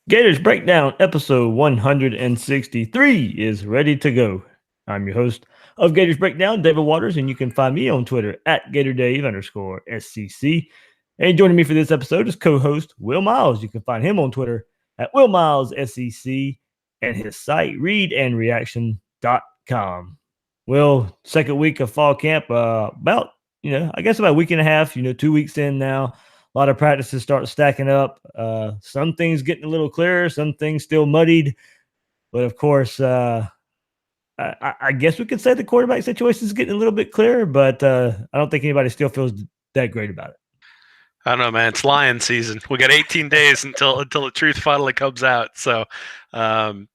Gators Breakdown episode 163 is ready to go. I'm your host of Gators Breakdown, David Waters, and you can find me on Twitter at GatorDave_SCC. And joining me for this episode is co-host Will Miles. You can find him on Twitter at WillMilesSCC and his site readandreaction.com. Will, second week of fall camp, about a week and a half, 2 weeks in now. A lot of practices start stacking up. Some things getting a little clearer, some things still muddied. But of course, I guess we could say the quarterback situation is getting a little bit clearer, but I don't think anybody still feels that great about it. I don't know, man. It's lion season. We got 18 days until the truth finally comes out. So, we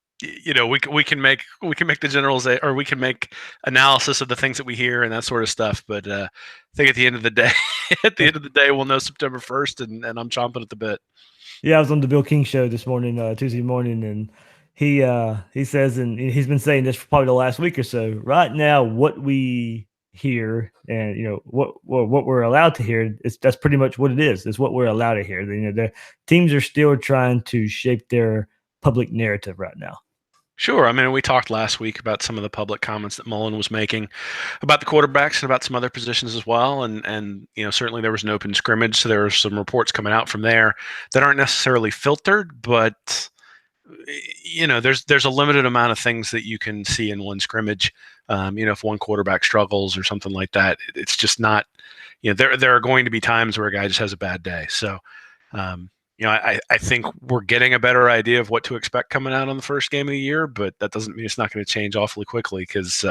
can make the generals, or we can make analysis of the things that we hear and that sort of stuff. But I think at the end of the day, we'll know September 1st, and I'm chomping at the bit. Yeah, I was on the Bill King show this morning, Tuesday morning, and he says, and he's been saying this for probably the last week or so. Right now, what we hear, and what we're allowed to hear, that's pretty much what it is. It's what we're allowed to hear. The teams are still trying to shape their public narrative right now. Sure. I mean, we talked last week about some of the public comments that Mullen was making about the quarterbacks and about some other positions as well. And certainly there was an open scrimmage, so there are some reports coming out from there that aren't necessarily filtered, but there's a limited amount of things that you can see in one scrimmage. If one quarterback struggles or something like that, it's just not. There are going to be times where a guy just has a bad day. So. I think we're getting a better idea of what to expect coming out on the first game of the year, but that doesn't mean it's not going to change awfully quickly, because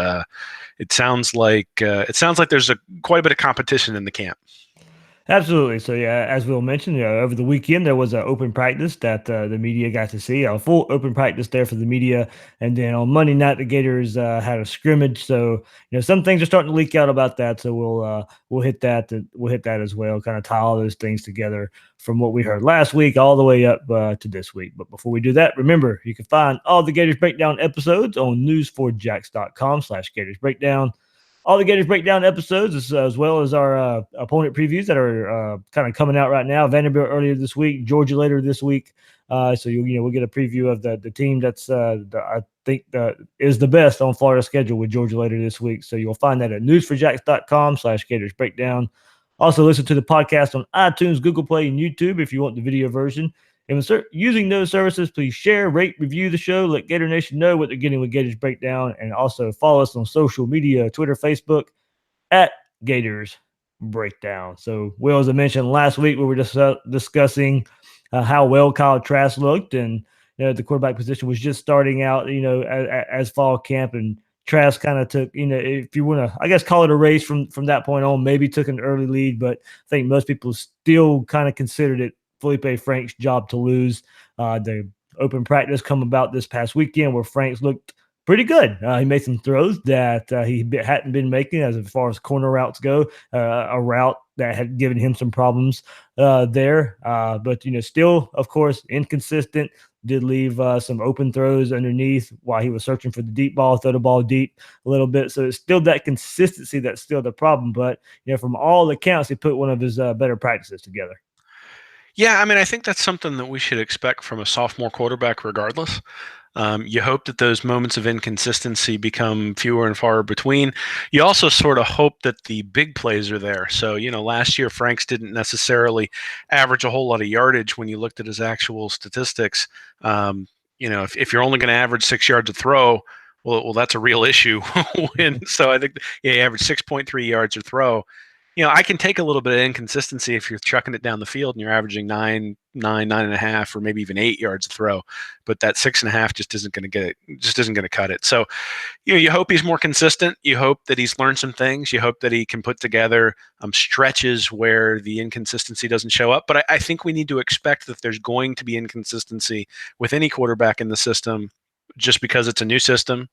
it sounds like there's quite a bit of competition in the camp. Absolutely. So, yeah, as Will mentioned, over the weekend, there was an open practice that the media got to see, a full open practice there for the media. And then on Monday night, the Gators had a scrimmage. So, some things are starting to leak out about that. So we'll hit that. We'll hit that as well, kind of tie all those things together from what we heard last week all the way up to this week. But before we do that, remember, you can find all the Gators Breakdown episodes on news4jax.com/Gators Breakdown. All the Gators Breakdown episodes, as well as our opponent previews that are kind of coming out right now. Vanderbilt earlier this week, Georgia later this week. So we'll get a preview of the team that's I think is the best on Florida's schedule with Georgia later this week. So you'll find that at news4jax.com/Gators Breakdown. Also, listen to the podcast on iTunes, Google Play, and YouTube if you want the video version. And using those services, please share, rate, review the show. Let Gator Nation know what they're getting with Gators Breakdown. And also follow us on social media, Twitter, Facebook, at Gators Breakdown. So, Will, as I mentioned last week, we were just discussing how well Kyle Trask looked. And the quarterback position was just starting out, as fall camp. And Trask kind of took, if you want to, I guess, call it a race from that point on, maybe took an early lead. But I think most people still kind of considered it Feleipe Franks' job to lose. The open practice come about this past weekend where Franks looked pretty good. He made some throws that he hadn't been making as far as corner routes go, a route that had given him some problems there. But, still, of course, inconsistent. Did leave some open throws underneath while he was searching for the deep ball, throw the ball deep a little bit. So it's still that consistency that's still the problem. But, from all accounts, he put one of his better practices together. Yeah, I mean, I think that's something that we should expect from a sophomore quarterback regardless. You hope that those moments of inconsistency become fewer and far between. You also sort of hope that the big plays are there. So, last year Franks didn't necessarily average a whole lot of yardage when you looked at his actual statistics. If you're only going to average 6 yards a throw, well, that's a real issue. So I think he averaged 6.3 yards a throw. I can take a little bit of inconsistency if you're chucking it down the field and you're averaging 9.5, or maybe even 8 yards a throw, but that 6.5 just isn't going to cut it. So, you hope he's more consistent. You hope that he's learned some things. You hope that he can put together stretches where the inconsistency doesn't show up. But I think we need to expect that there's going to be inconsistency with any quarterback in the system, just because it's a new system.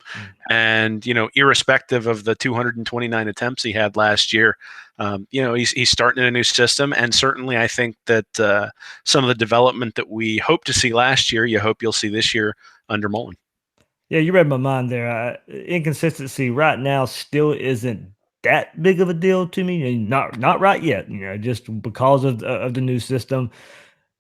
And, irrespective of the 229 attempts he had last year, he's starting in a new system. And certainly I think that some of the development that we hope to see last year, you hope you'll see this year under Mullen. Yeah, you read my mind there. Inconsistency right now still isn't that big of a deal to me. Not right yet, just because of the new system.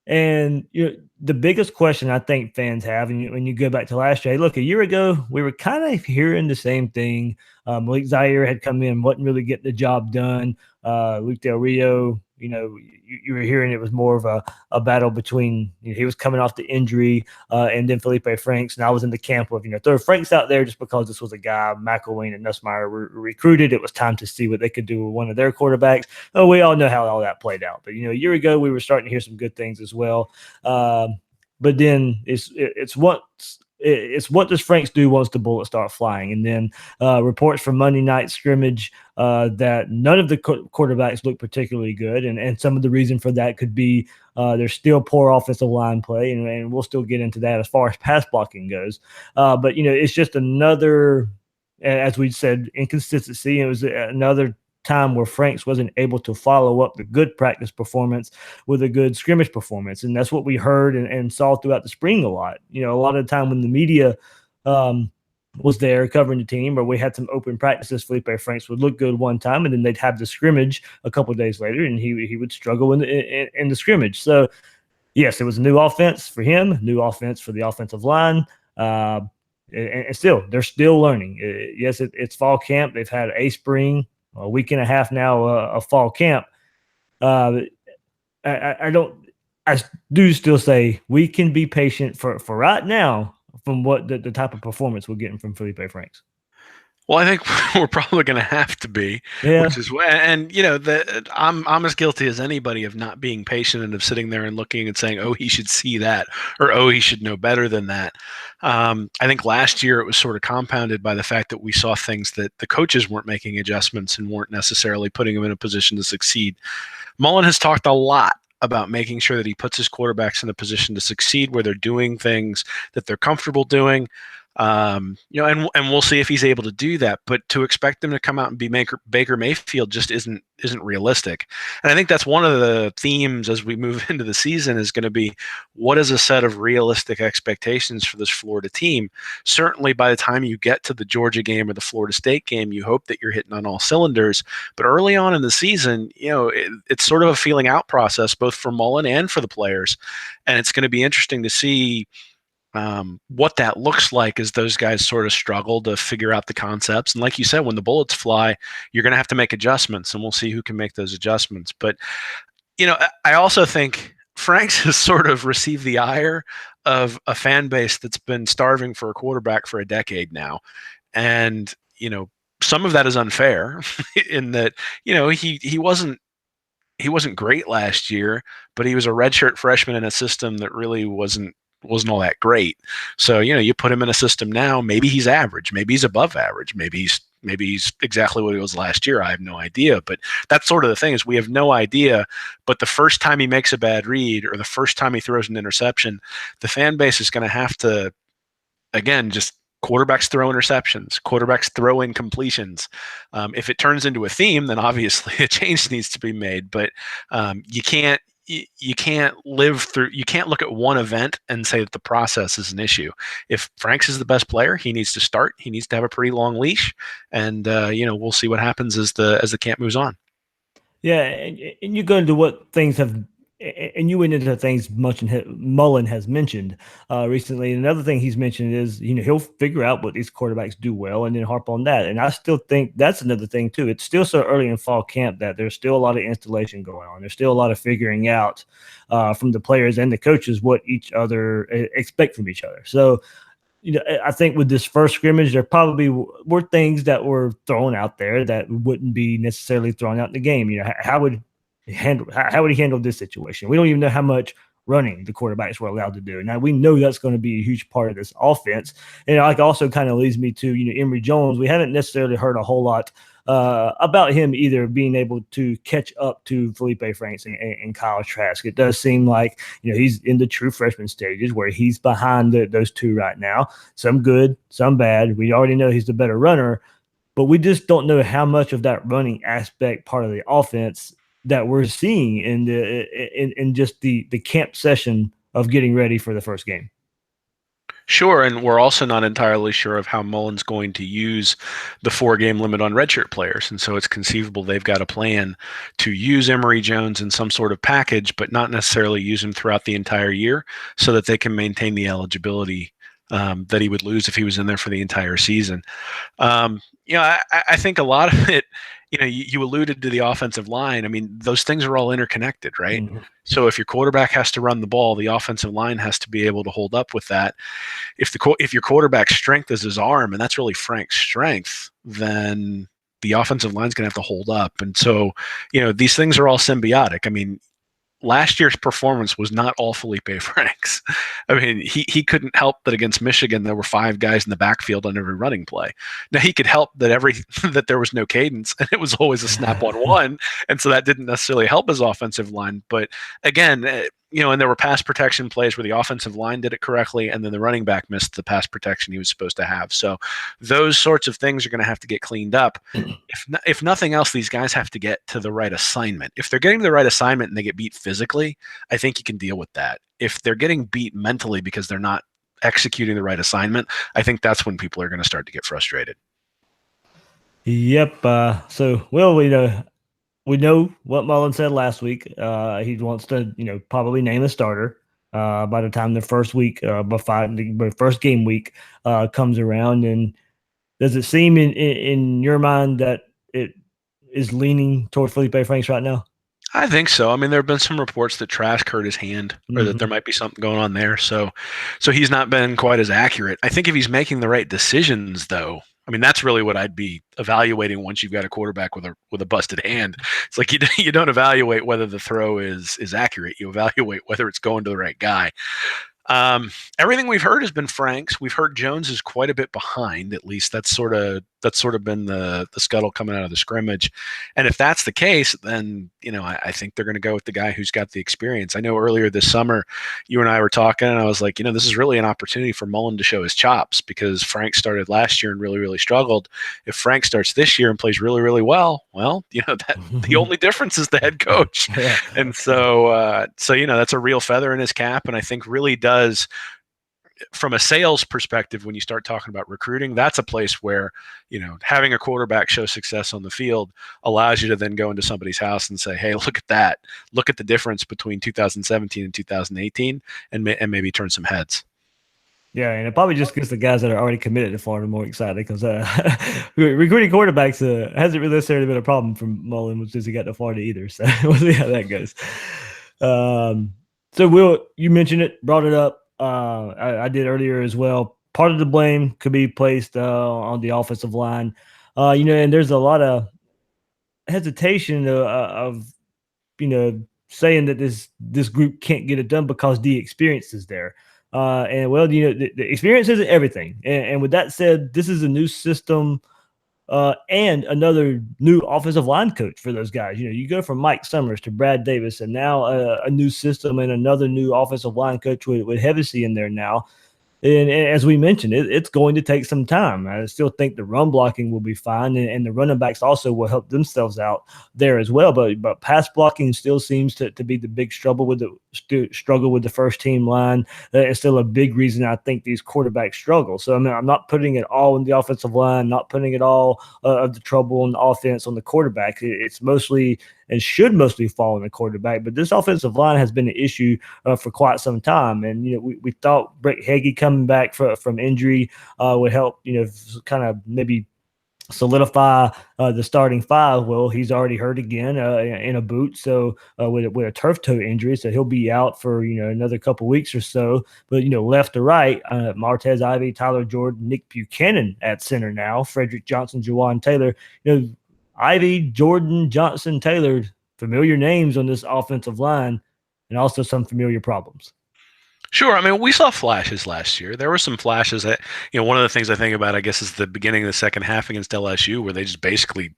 And the biggest question I think fans have, and when you go back to last year, hey, look, a year ago we were kind of hearing the same thing. Malik Zaire had come in, wasn't really getting the job done. Luke Del Rio, you were hearing it was more of a battle between, he was coming off the injury, and then Feleipe Franks. And I was in the camp of, throw Franks out there just because this was a guy McElwain and Nussmeier were recruited. It was time to see what they could do with one of their quarterbacks. Oh, we all know how all that played out. But, a year ago, we were starting to hear some good things as well. But then it's what does Franks do once the bullets start flying? And then reports from Monday night scrimmage that none of the quarterbacks look particularly good. And some of the reason for that could be there's still poor offensive line play. And we'll still get into that as far as pass blocking goes. But, it's just another, as we said, inconsistency. It was another time where Franks wasn't able to follow up the good practice performance with a good scrimmage performance. And that's what we heard and saw throughout the spring a lot. A lot of the time when the media was there covering the team, or we had some open practices, Feleipe Franks would look good one time, and then they'd have the scrimmage a couple of days later, and he would struggle in the scrimmage. So, yes, it was a new offense for him, new offense for the offensive line. And still, they're still learning. Yes, it's fall camp. They've had a spring, a week and a half now of fall camp. I do still say we can be patient for right now from what the type of performance we're getting from Feleipe Franks. Well, I think we're probably going to have to be, which is, and I'm as guilty as anybody of not being patient and of sitting there and looking and saying, oh, he should see that, or oh, he should know better than that. I think last year it was sort of compounded by the fact that we saw things that the coaches weren't making adjustments and weren't necessarily putting them in a position to succeed. Mullen has talked a lot about making sure that he puts his quarterbacks in a position to succeed where they're doing things that they're comfortable doing. And we'll see if he's able to do that. But to expect him to come out and be Baker Mayfield just isn't realistic. And I think that's one of the themes as we move into the season is going to be, what is a set of realistic expectations for this Florida team? Certainly by the time you get to the Georgia game or the Florida State game, you hope that you're hitting on all cylinders. But early on in the season, it's sort of a feeling out process, both for Mullen and for the players. And it's going to be interesting to see what that looks like as those guys sort of struggle to figure out the concepts. And like you said, when the bullets fly, you're going to have to make adjustments, and we'll see who can make those adjustments. But, I also think Franks has sort of received the ire of a fan base that's been starving for a quarterback for a decade now. And, some of that is unfair in that, he wasn't great last year, but he was a redshirt freshman in a system that really wasn't all that great. So, you put him in a system now, maybe he's average, maybe he's above average, maybe he's exactly what he was last year. I have no idea. But that's sort of the thing, is we have no idea. But the first time he makes a bad read, or the first time he throws an interception, the fan base is going to have to, again, just quarterbacks throw interceptions, quarterbacks throw incompletions. If it turns into a theme, then obviously a change needs to be made. But you can't look at one event and say that the process is an issue. If Franks is the best player, he needs to start. He needs to have a pretty long leash, and we'll see what happens as the camp moves on. Yeah, and you go into what things have, and you went into things Mullen has mentioned recently. Another thing he's mentioned is, he'll figure out what these quarterbacks do well and then harp on that. And I still think that's another thing too. It's still so early in fall camp that there's still a lot of installation going on. There's still a lot of figuring out from the players and the coaches what each other expect from each other. So, I think with this first scrimmage, there probably were things that were thrown out there that wouldn't be necessarily thrown out in the game. How would he handle this situation? We don't even know how much running the quarterbacks were allowed to do. Now, we know that's going to be a huge part of this offense. And it also kind of leads me to, Emory Jones. We haven't necessarily heard a whole lot about him either being able to catch up to Feleipe Franks and Kyle Trask. It does seem like, he's in the true freshman stages where he's behind those two right now. Some good, some bad. We already know he's the better runner, but we just don't know how much of that running aspect part of the offense that we're seeing in just the camp session of getting ready for the first game. Sure, and we're also not entirely sure of how Mullen's going to use the 4 game limit on redshirt players. And so it's conceivable they've got a plan to use Emory Jones in some sort of package, but not necessarily use him throughout the entire year so that they can maintain the eligibility that he would lose if he was in there for the entire season. I think a lot of it, you alluded to the offensive line. I mean, those things are all interconnected, right? Mhm. So if your quarterback has to run the ball, the offensive line has to be able to hold up with that. If your quarterback's strength is his arm, and that's really Frank's strength, then the offensive line's going to have to hold up. And so, these things are all symbiotic. I mean, last year's performance was not all Feleipe Franks. I mean, he couldn't help that against Michigan there were 5 guys in the backfield on every running play. Now he could help that that there was no cadence and it was always a snap on one, and so that didn't necessarily help his offensive line. But again, and there were pass protection plays where the offensive line did it correctly, and then the running back missed the pass protection he was supposed to have. So those sorts of things are going to have to get cleaned up. If nothing else, these guys have to get to the right assignment. If they're getting the right assignment and they get beat physically, I think you can deal with that. If they're getting beat mentally because they're not executing the right assignment, I think that's when people are going to start to get frustrated. Yep. So, well, we know what Mullen said last week. He wants to, probably name a starter by the time the first week, the first game week comes around. And does it seem in your mind that it is leaning toward Feleipe Franks right now? I think so. I mean, there have been some reports that Trask hurt his hand, or that there might be something going on there. So he's not been quite as accurate. I think if he's making the right decisions, though, I mean, that's really what I'd be evaluating once you've got a quarterback with a busted hand. It's like you don't evaluate whether the throw is accurate. You evaluate whether it's going to the right guy. Everything we've heard has been Franks. We've heard Jones is quite a bit behind. At least that's sort of been the scuttle coming out of the scrimmage. And if that's the case, then I think they're going to go with the guy who's got the experience. I know earlier this summer, you and I were talking, and I was like, this is really an opportunity for Mullen to show his chops, because Frank started last year and really, really struggled. If Frank starts this year and plays really, really well, that the only difference is the head coach. Yeah. And so that's a real feather in his cap, and I think really does, from a sales perspective, when you start talking about recruiting, that's a place where, having a quarterback show success on the field allows you to then go into somebody's house and say, hey, look at that. Look at the difference between 2017 and 2018, and maybe turn some heads. Yeah, and it probably just gets the guys that are already committed to Florida more excited, because recruiting quarterbacks hasn't really necessarily been a problem for Mullen since he got to Florida either. So we'll see how that goes. So Will, you mentioned it, brought it up. I did earlier as well. Part of the blame could be placed on the offensive line. And there's a lot of hesitation of saying that this group can't get it done because the experience is there. And well, the experience isn't everything. And with that said, this is a new system and another new offensive line coach for those guys. You go from Mike Summers to Brad Davis, and now a new system and another new offensive line coach with Hevesy in there now. And as we mentioned, it's going to take some time. I still think the run blocking will be fine, and the running backs also will help themselves out there as well. But pass blocking still seems to be the big struggle with the first team line. It's still a big reason I think these quarterbacks struggle. So I mean, I'm not putting it all in the offensive line, not putting it all of the trouble on the offense on the quarterback. It's mostly and should mostly fall on the quarterback. But this offensive line has been an issue for quite some time. And, we thought Brett Heggie coming back from injury would help, kind of maybe solidify the starting 5. Well, he's already hurt again in a boot, so with a turf toe injury, so he'll be out for another couple weeks or so. But left to right, Martez Ivy, Tyler Jordan, Nick Buchanan at center now, Frederick Johnson, Jawan Taylor. Ivy, Jordan, Johnson, Taylor, familiar names on this offensive line, and also some familiar problems. Sure. I mean, we saw flashes last year. There were some flashes that, one of the things I think about, I guess, is the beginning of the second half against LSU, where they just basically,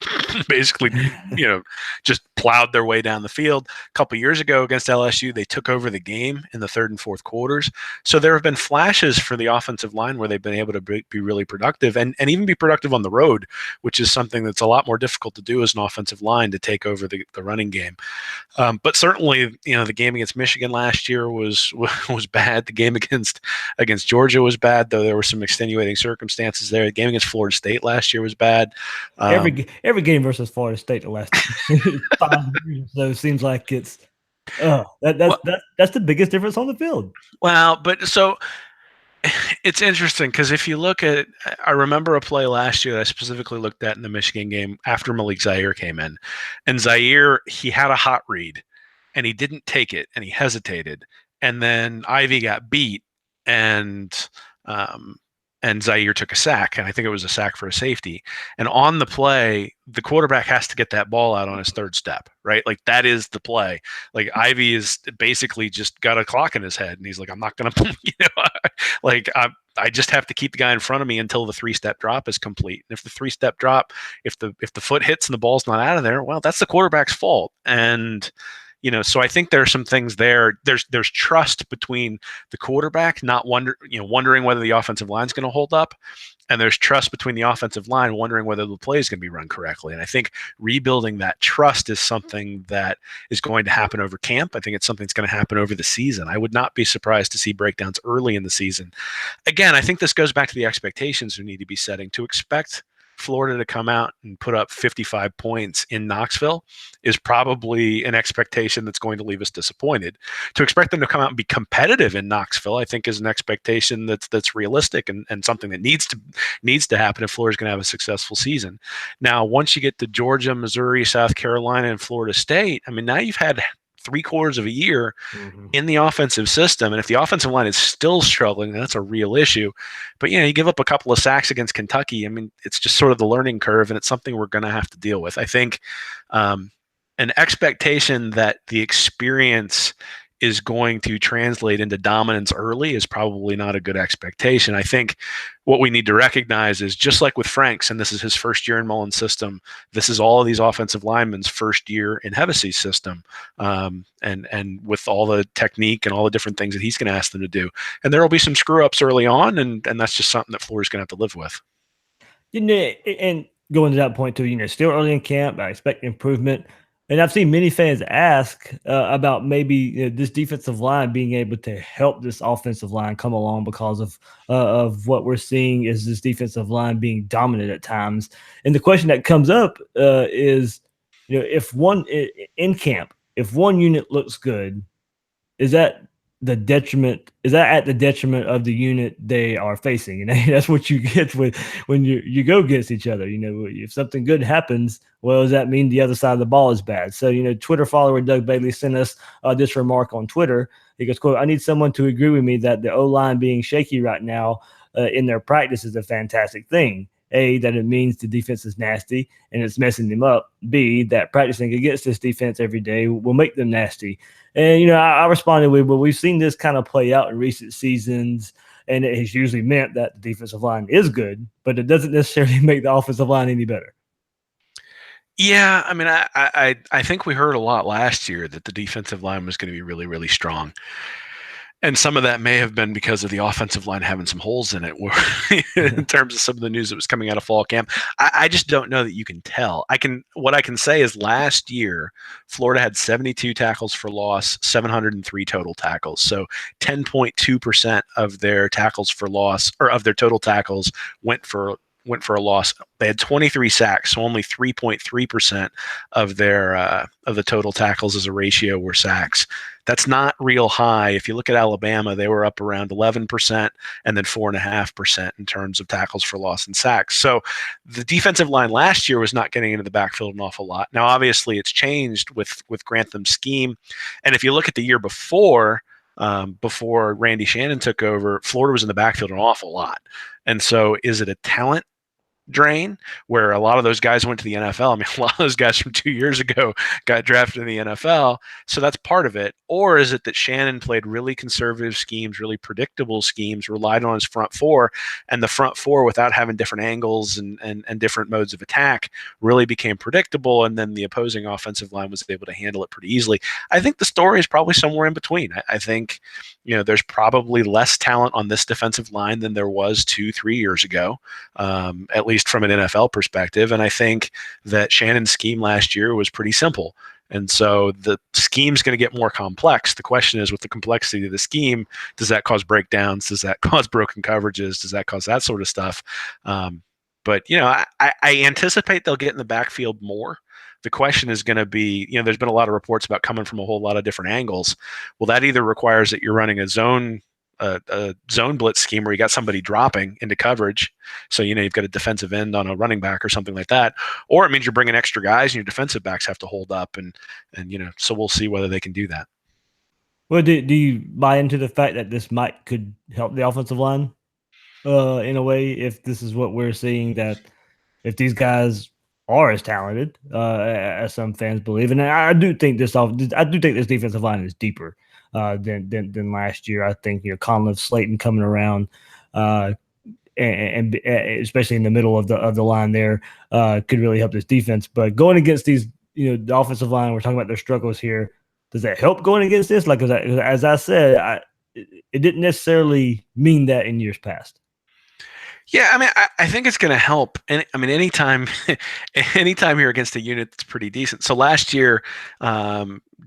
just plowed their way down the field. A couple of years ago against LSU, they took over the game in the third and fourth quarters. So there have been flashes for the offensive line where they've been able to be really productive and even be productive on the road, which is something that's a lot more difficult to do as an offensive line, to take over the running game. But certainly, the game against Michigan last year was bad. bad. The game against Georgia was bad, though there were some extenuating circumstances there. The game against Florida State last year was bad. Every game versus Florida State the last 5 years or so seems like it's Well, that's the biggest difference on the field. but so it's interesting because if you look at, I remember a play last year that I specifically looked at in the Michigan game after Malik Zaire came in, and Zaire, he had a hot read, and he didn't take it, and he hesitated, and then Ivy got beat, and um, and Zaire took a sack, and I think it was a sack for a safety. And on the play, the quarterback has to get that ball out on his third step, right? Like that is the play. Like Ivy is basically just got a clock in his head, and he's like, I'm not going to, like I just have to keep the guy in front of me until the 3-step drop is complete. And if the 3-step drop, if the foot hits and the ball's not out of there, well, that's the quarterback's fault. And so I think there are some things there. There's trust between the quarterback not wondering whether the offensive line is going to hold up, and there's trust between the offensive line wondering whether the play is going to be run correctly. And I think rebuilding that trust is something that is going to happen over camp. I think it's something that's going to happen over the season. I would not be surprised to see breakdowns early in the season. Again, I think this goes back to the expectations we need to be setting. To expect Florida to come out and put up 55 points in Knoxville is probably an expectation that's going to leave us disappointed. To expect them to come out and be competitive in Knoxville, I think, is an expectation that's realistic and something that needs to happen if Florida's going to have a successful season. Now, once you get to Georgia, Missouri, South Carolina, and Florida State, I mean, now you've had 3/4 of a year in the offensive system. And if the offensive line is still struggling, that's a real issue. But, you give up a couple of sacks against Kentucky. I mean, it's just sort of the learning curve, and it's something we're going to have to deal with. I think an expectation that the experience is going to translate into dominance early is probably not a good expectation. I think what we need to recognize is, just like with Franks, and this is his first year in Mullen's system, this is all of these offensive linemen's first year in Hevesey's system, and with all the technique and all the different things that he's going to ask them to do. And there will be some screw-ups early on, and that's just something that Florida's going to have to live with. And going to that point too, still early in camp, I expect improvement. And I've seen many fans ask about maybe this defensive line being able to help this offensive line come along because of what we're seeing is this defensive line being dominant at times. And the question that comes up is, if one in camp, if one unit looks good, is that the detriment? Is that at the detriment of the unit they are facing? And that's what you get when you go against each other. If something good happens, well, does that mean the other side of the ball is bad? So, Twitter follower Doug Bailey sent us this remark on Twitter. He goes, quote, "I need someone to agree with me that the O-line being shaky right now in their practice is a fantastic thing. A, that it means the defense is nasty and it's messing them up. B, that practicing against this defense every day will make them nasty." And, I responded with, well, we've seen this kind of play out in recent seasons, and it has usually meant that the defensive line is good, but it doesn't necessarily make the offensive line any better. Yeah, I mean, I think we heard a lot last year that the defensive line was going to be really, really strong. And some of that may have been because of the offensive line having some holes in it, in terms of some of the news that was coming out of fall camp. I just don't know that you can tell. What I can say is last year, Florida had 72 tackles for loss, 703 total tackles. So 10.2% of their tackles for loss, or of their total tackles, went for a loss. They had 23 sacks, so only 3.3% of the total tackles as a ratio were sacks. That's not real high. If you look at Alabama, they were up around 11% and then 4.5% in terms of tackles for loss and sacks. So the defensive line last year was not getting into the backfield an awful lot. Now, obviously, it's changed with Grantham's scheme. And if you look at the year before Randy Shannon took over, Florida was in the backfield an awful lot. And so is it a talent drain where a lot of those guys went to the NFL? I mean, a lot of those guys from 2 years ago got drafted in the NFL. So that's part of it. Or is it that Shannon played really conservative schemes, really predictable schemes, relied on his front four, and the front four, without having different angles and different modes of attack, really became predictable, and then the opposing offensive line was able to handle it pretty easily? I think the story is probably somewhere in between. I think there's probably less talent on this defensive line than there was 2-3 years ago, at least from an NFL perspective. And I think that Shannon's scheme last year was pretty simple. And so the scheme's going to get more complex. The question is, with the complexity of the scheme, does that cause breakdowns? Does that cause broken coverages? Does that cause that sort of stuff? But I anticipate they'll get in the backfield more. The question is going to be, there's been a lot of reports about coming from a whole lot of different angles. Well, that either requires that you're running a zone blitz scheme where you got somebody dropping into coverage, so you've got a defensive end on a running back or something like that, or it means you're bringing extra guys and your defensive backs have to hold up, and so we'll see whether they can do that. Well, do you buy into the fact that this could help the offensive line in a way, if this is what we're seeing, that if these guys are as talented as some fans believe, and I do think this defensive line is deeper than last year. I think Conliffe, Slayton coming around, and especially in the middle of the line there, could really help this defense. But going against these, the offensive line, we're talking about their struggles here. Does that help going against this? Like, as I said, it didn't necessarily mean that in years past. Yeah, I mean, I think it's going to help. And I mean, anytime you're against a unit that's pretty decent. So last year,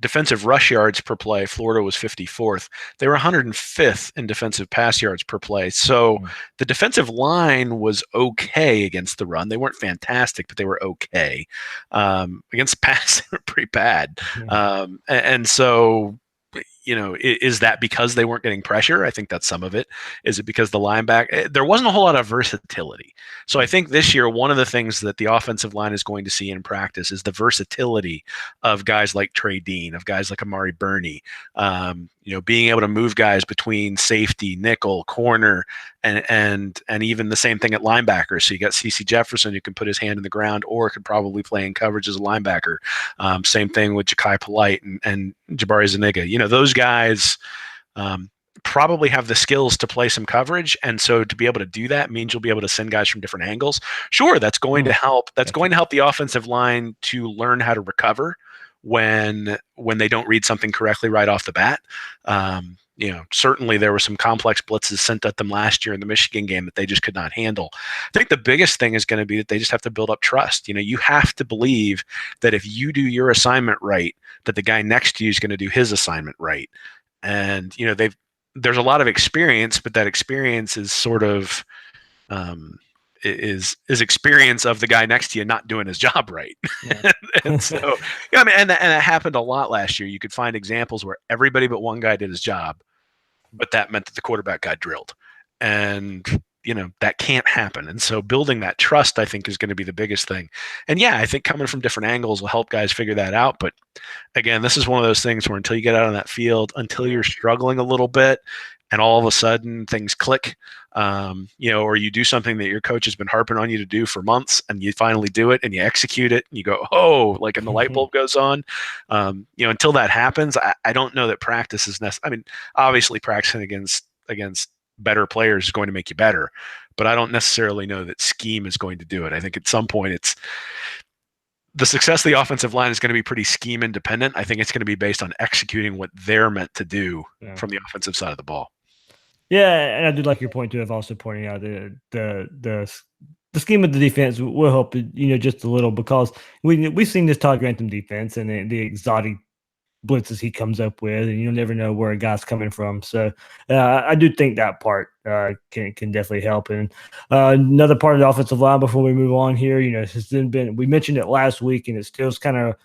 defensive rush yards per play, Florida was 54th. They were 105th in defensive pass yards per play. So the defensive line was okay against the run. They weren't fantastic, but they were okay. Against pass, they were pretty bad. And so, is that because they weren't getting pressure? I think that's some of it. Is it because the linebacker, there wasn't a whole lot of versatility. So I think this year, one of the things that the offensive line is going to see in practice is the versatility of guys like Trey Dean, of guys like Amari Burney, being able to move guys between safety, nickel, corner, and even the same thing at linebacker. So you got CeCe Jefferson, who can put his hand in the ground or could probably play in coverage as a linebacker. Same thing with Ja'Kai Polite and Jabari Zuniga. Those guys probably have the skills to play some coverage, and so to be able to do that means you'll be able to send guys from different angles. Sure, that's going to help. That's going to help the offensive line to learn how to recover when they don't read something correctly right off the bat. Certainly there were some complex blitzes sent at them last year in the Michigan game that they just could not handle. I think the biggest thing is going to be that they just have to build up trust. You have to believe that if you do your assignment right, that the guy next to you is going to do his assignment right. And, there's a lot of experience, but that experience is sort of, is experience of the guy next to you not doing his job right. Yeah. And so, and that happened a lot last year. You could find examples where everybody but one guy did his job, but that meant that the quarterback got drilled. And, that can't happen. And so building that trust, I think, is going to be the biggest thing. And yeah, I think coming from different angles will help guys figure that out. But again, this is one of those things where until you get out on that field, until you're struggling a little bit, and all of a sudden things click, or you do something that your coach has been harping on you to do for months, and you finally do it and you execute it and you go, oh, like, and the light bulb goes on. Until that happens, I don't know that practice is necessary. I mean, obviously practicing against better players is going to make you better, but I don't necessarily know that scheme is going to do it. I think at some point it's the success of the offensive line is going to be pretty scheme independent. I think it's going to be based on executing what they're meant to do from the offensive side of the ball. Yeah, and I do like your point too of also pointing out the scheme of the defense will help, just a little, because we've seen this Todd Grantham defense and the exotic blitzes he comes up with, and you'll never know where a guy's coming from. So I do think that part can definitely help. And another part of the offensive line before we move on here, we mentioned it last week, and it's still kind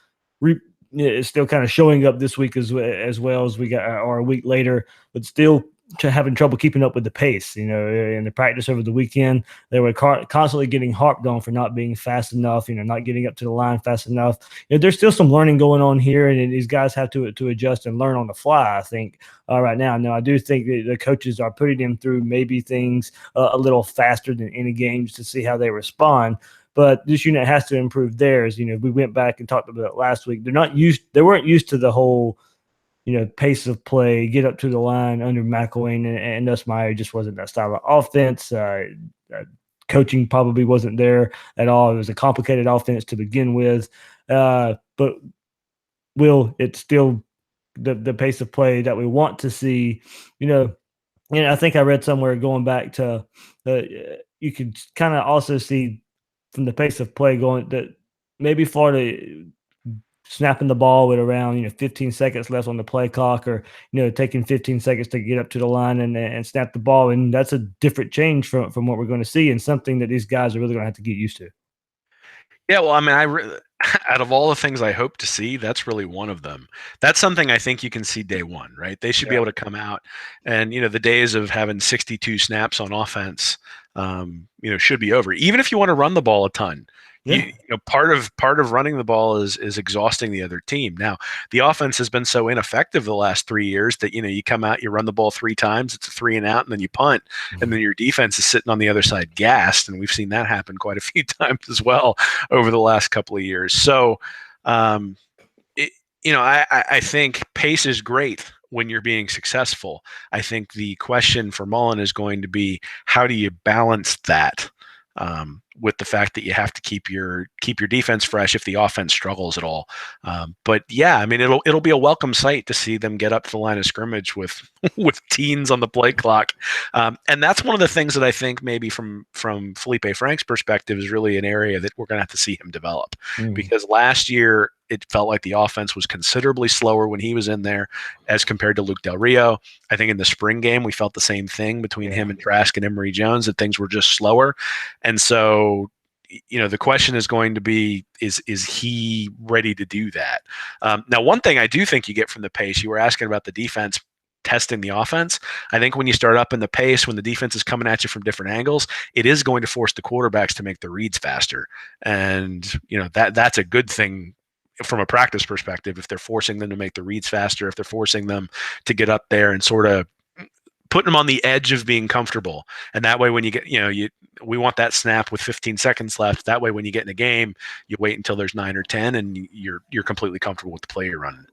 of showing up this week as well as we got, or a week later, but still having trouble keeping up with the pace. In the practice over the weekend, they were constantly getting harped on for not being fast enough, not getting up to the line fast enough. There's still some learning going on here, and these guys have to adjust and learn on the fly, I think, right now. Now, I do think that the coaches are putting them through maybe things a little faster than any games to see how they respond. But this unit has to improve theirs. We went back and talked about it last week. They weren't used to the whole pace of play, get up to the line under McElwain and Nussmeier. Just wasn't that style of offense. Coaching probably wasn't there at all. It was a complicated offense to begin with. But it's still the pace of play that we want to see. I think I read somewhere going back to you could kind of also see from the pace of play going that maybe Florida snapping the ball with around 15 seconds left on the play clock, or taking 15 seconds to get up to the line and snap the ball, and that's a different change from what we're going to see, and something that these guys are really going to have to get used to. Yeah, well, I mean, out of all the things I hope to see, that's really one of them. That's something I think you can see day one, right? They should be Yeah. able to come out, and the days of having 62 snaps on offense, should be over. Even if you want to run the ball a ton, Yeah. part of running the ball is exhausting the other team. Now, the offense has been so ineffective the last 3 years that you come out, you run the ball 3 times, it's a 3 and out, and then you punt, and then your defense is sitting on the other side gassed, and we've seen that happen quite a few times as well over the last couple of years. So, um, I think pace is great when you're being successful. I think the question for Mullen is going to be, how do you balance that with the fact that you have to keep your defense fresh if the offense struggles at all. But yeah, I mean, it'll be a welcome sight to see them get up to the line of scrimmage with with teens on the play clock, and that's one of the things that I think maybe from Feleipe Franks' perspective is really an area that we're going to have to see him develop, because last year it felt like the offense was considerably slower when he was in there as compared to Luke Del Rio. I think in the spring game we felt the same thing between him and Trask and Emory Jones, that things were just slower. And so, the question is going to be, is he ready to do that? Now, one thing I do think you get from the pace, you were asking about the defense testing the offense. I think when you start up in the pace, when the defense is coming at you from different angles, it is going to force the quarterbacks to make the reads faster. And, that's a good thing from a practice perspective. If they're forcing them to make the reads faster, if they're forcing them to get up there and sort of putting them on the edge of being comfortable. And that way, when you get, we want that snap with 15 seconds left. That way, when you get in a game, you wait until there's 9 or 10 and you're completely comfortable with the play you're running.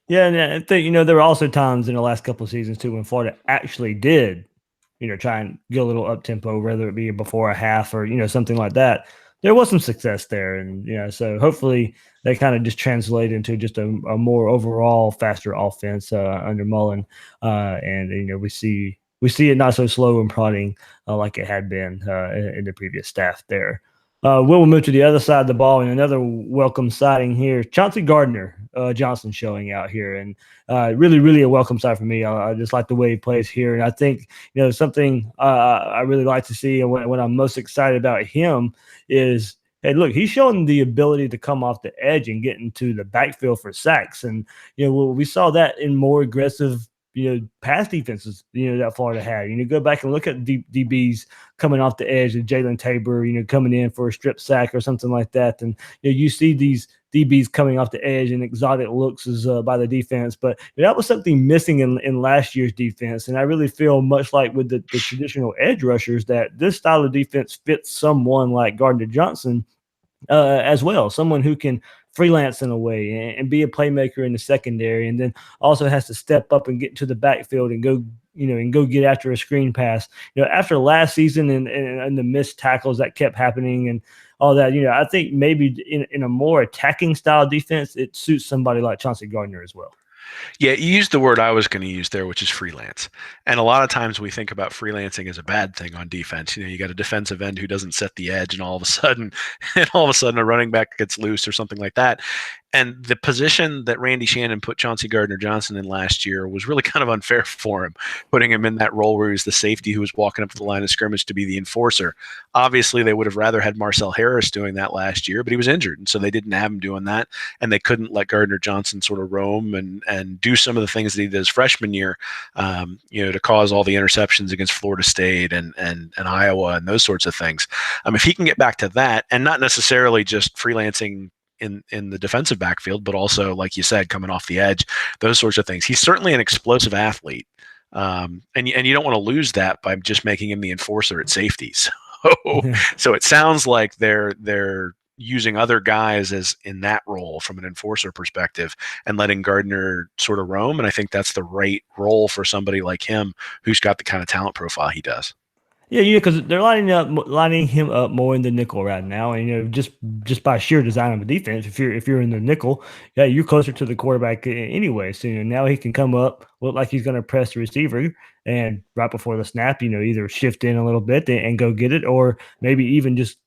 Yeah, and I think, there were also times in the last couple of seasons too when Florida actually did, try and get a little up tempo, whether it be before a half or something like that. There was some success there, and so hopefully they kind of just translate into just a more overall faster offense under Mullen, and we see it not so slow and prodding like it had been in the previous staff there. We'll move to the other side of the ball, and another welcome sighting here. Chauncey Gardner-Johnson showing out here, and really, really a welcome sight for me. I just like the way he plays here, and I think something I really like to see, and what I'm most excited about him is, hey, look, he's showing the ability to come off the edge and get into the backfield for sacks, and we saw that in more aggressive pass defenses, that Florida had. Go back and look at DBs coming off the edge, and Jalen Tabor, coming in for a strip sack or something like that. And you see these DBs coming off the edge and exotic looks by the defense. But that was something missing in last year's defense. And I really feel much like with the traditional edge rushers that this style of defense fits someone like Gardner-Johnson as well, someone who can freelance in a way and be a playmaker in the secondary, and then also has to step up and get into the backfield and go get after a screen pass. After last season and the missed tackles that kept happening and all that, I think maybe in a more attacking style defense, it suits somebody like Chauncey Gardner as well. Yeah, you used the word I was going to use there, which is freelance. And a lot of times we think about freelancing as a bad thing on defense. You got a defensive end who doesn't set the edge, and all of a sudden a running back gets loose or something like that. And the position that Randy Shannon put Chauncey Gardner-Johnson in last year was really kind of unfair for him, putting him in that role where he was the safety who was walking up to the line of scrimmage to be the enforcer. Obviously, they would have rather had Marcel Harris doing that last year, but he was injured, and so they didn't have him doing that, and they couldn't let Gardner-Johnson sort of roam and do some of the things that he did his freshman year, to cause all the interceptions against Florida State and Iowa and those sorts of things. If he can get back to that, and not necessarily just freelancing in the defensive backfield, but also, like you said, coming off the edge, those sorts of things. He's certainly an explosive athlete, and you don't want to lose that by just making him the enforcer at safety. So it sounds like they're using other guys as in that role from an enforcer perspective and letting Gardner sort of roam. And I think that's the right role for somebody like him who's got the kind of talent profile he does. Yeah, because they're lining him up more in the nickel right now, and just by sheer design of the defense, if you're in the nickel, yeah, you're closer to the quarterback anyway. So now he can come up, look like he's going to press the receiver, and right before the snap, either shift in a little bit and go get it, or maybe even just